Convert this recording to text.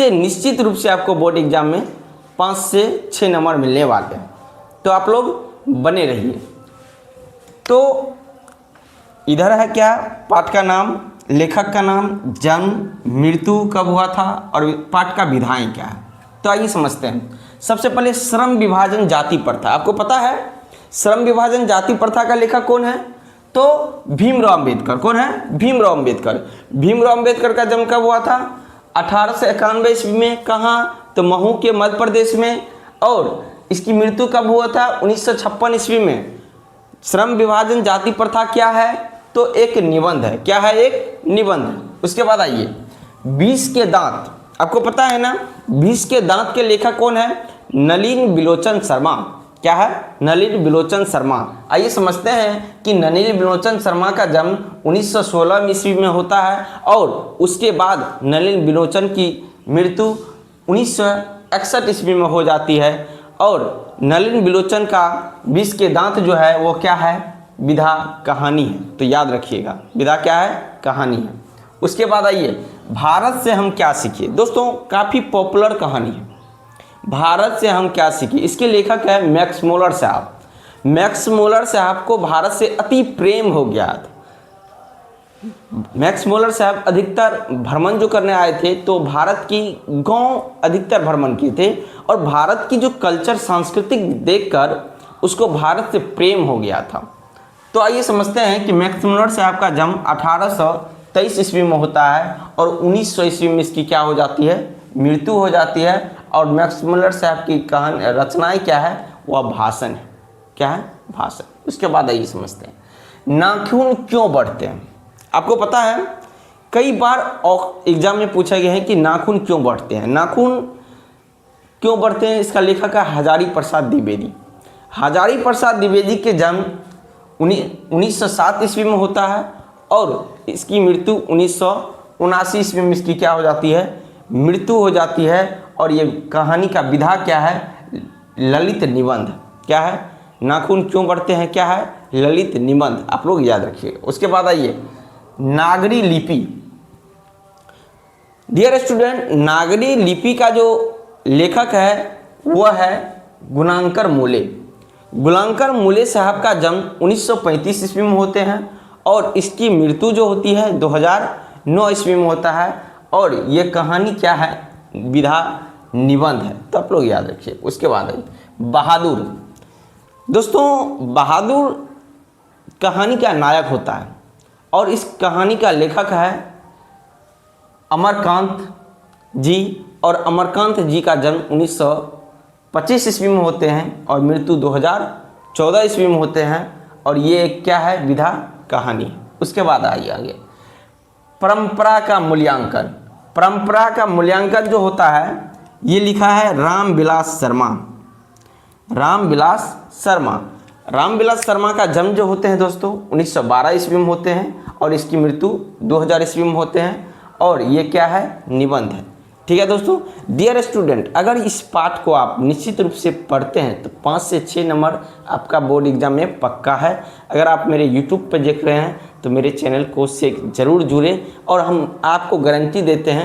इससे निश्चित रूप से आपको बोर्ड एग्जाम में 5 से 6 नंबर मिलने वाले हैं। तो आप लोग बने रहिए। तो इधर है क्या, पाठ का नाम, लेखक का नाम, जन्म, मृत्यु कब हुआ था और पाठ का विधाएं क्या है। तो आइए समझते हैं। सबसे पहले श्रम विभाजन जाति प्रथा। आपको पता है श्रम विभाजन जाति प्रथा का लेखक कौन है? तो भीमराव अंबेडकर। कौन है? भीमराव अंबेडकर। भीमराव अंबेडकर का जन्म कब हुआ था? 1891 ईस्वी में। कहाँ? तो महू के मध्य प्रदेश में। और इसकी मृत्यु कब हुआ था? 1956 ईस्वी में। श्रम विभाजन जाति प्रथा क्या है? तो एक निबंध है। क्या है? एक निबंध है। उसके बाद आइए 20 के दांत। आपको पता है ना 20 के दांत के लेखक कौन है? नलिन बिलोचन शर्मा। क्या है? नलिन बिलोचन शर्मा। आइए समझते हैं कि नलिन बिलोचन शर्मा का जन्म 1916 ईस्वी में होता है और उसके बाद नलिन बिलोचन की मृत्यु 1961 ईस्वी में हो जाती है। और नलिन बिलोचन का 20 के दांत जो है वो क्या है? विधा कहानी है। तो याद रखिएगा, विधा क्या है? कहानी है। उसके बाद आइए भारत से हम क्या सीखे। दोस्तों काफ़ी पॉपुलर कहानी है, भारत से हम क्या सीखे। इसके लेखक है मैक्स मुलर साहब। मैक्स मुलर साहब को भारत से अति प्रेम हो गया था। मैक्स मुलर साहब अधिकतर भ्रमण जो करने आए थे तो भारत की गांव अधिकतर भ्रमण किए थे और भारत की जो कल्चर सांस्कृतिक देखकर उसको भारत से प्रेम हो गया था। तो आइए समझते हैं कि मैक्स मुलर साहब का जन्म 1823 ईस्वी में होता है और 1900 ईस्वी में इसकी क्या हो जाती है? मृत्यु हो जाती है। और मैक्स मुलर साहब की कहानी रचनाएं क्या है? वह भाषण है। क्या है? भाषण। उसके बाद आइए समझते हैं नाखून क्यों बढ़ते हैं। आपको पता है कई बार एग्जाम में पूछा गया है कि नाखून क्यों बढ़ते हैं। नाखून क्यों बढ़ते हैं, इसका लेखक है हजारी प्रसाद द्विवेदी। हजारी प्रसाद द्विवेदी के जन्म 1907 ईस्वी में होता है और इसकी मृत्यु 1979 ईस्वी में इसकी क्या हो जाती है? मृत्यु हो जाती है। और ये कहानी का विधा क्या है? ललित निबंध। क्या है? नाखून क्यों बढ़ते हैं क्या है? ललित निबंध। आप लोग याद रखिए। उसके बाद आइए नागरी लिपि। डियर स्टूडेंट, नागरी लिपि का जो लेखक है वह है गुणांकर मूले। गुणांकर मूले साहब का जन्म 1935 ईस्वी में होते हैं और इसकी मृत्यु जो होती है 2009 ईस्वी में होता है। और ये कहानी क्या है? विधा निबंध है। तो आप लोग याद रखिए। उसके बाद है बहादुर। दोस्तों बहादुर कहानी का नायक होता है और इस कहानी का लेखक है अमरकांत जी। और अमरकांत जी का जन्म 1925 ईस्वी में होते हैं और मृत्यु 2014 ईस्वी में होते हैं। और ये क्या है? विधा कहानी है। उसके बाद आइए आगे परंपरा का मूल्यांकन। परंपरा का मूल्यांकन जो होता है ये लिखा है रामविलास शर्मा। रामविलास शर्मा। रामविलास शर्मा का जन्म जो होते हैं दोस्तों 1912 ईस्वी में होते हैं और इसकी मृत्यु 2000 ईस्वी में होते हैं। और ये क्या है? निबंध है। ठीक है दोस्तों। डियर स्टूडेंट, अगर इस पाठ को आप निश्चित रूप से पढ़ते हैं तो 5 से 6 नंबर आपका बोर्ड एग्जाम में पक्का है। अगर आप मेरे यूट्यूब पर देख रहे हैं तो मेरे चैनल को से ज़रूर जुड़ें और हम आपको गारंटी देते हैं